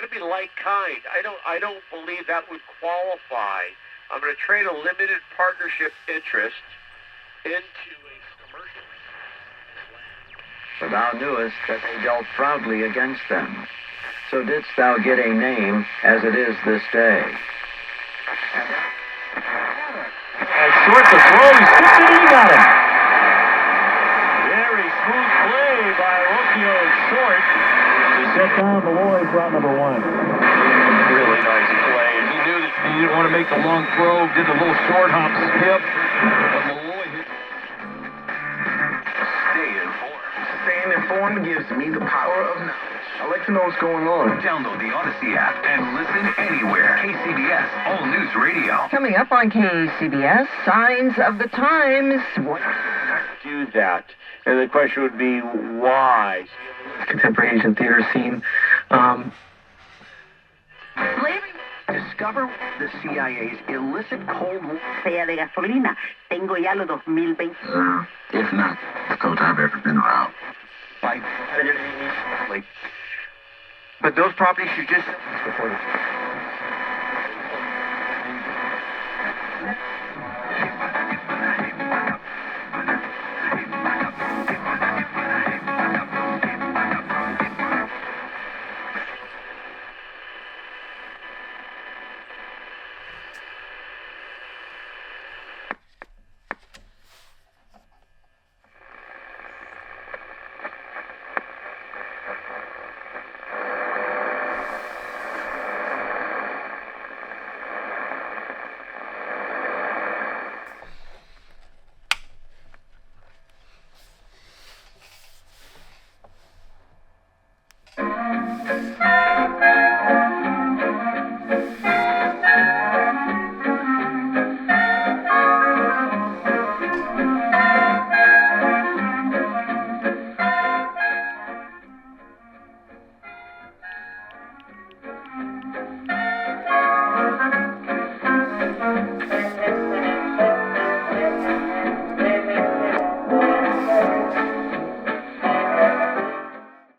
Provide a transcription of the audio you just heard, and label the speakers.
Speaker 1: to be like kind. I don't believe that would qualify. I'm going to trade a limited partnership interest into a commercial.
Speaker 2: For thou knewest that they dealt proudly against them. So didst thou get a name, as it is this day.
Speaker 3: Short the throw, he skipped it and he got him. Very smooth play by Rocchio Short to set down Malloy for out number one. Really nice play. And he knew that he didn't want to make the long throw, did the little short hop skip. But Malloy hit.
Speaker 4: Stay informed. Staying informed gives me the power of knowledge. I like to know what's going on.
Speaker 5: Download the Odyssey app and listen anywhere. KCBS All News Radio.
Speaker 6: Coming up on KCBS, Signs of the Times. What?
Speaker 1: Do that. And the question would be, why?
Speaker 7: Contemporary Asian theater scene.
Speaker 5: Discover the CIA's illicit Cold War.
Speaker 8: Sea de gasolina. Tengo ya los 2020.
Speaker 4: If not, the coast I've ever been around.
Speaker 7: But those properties you just...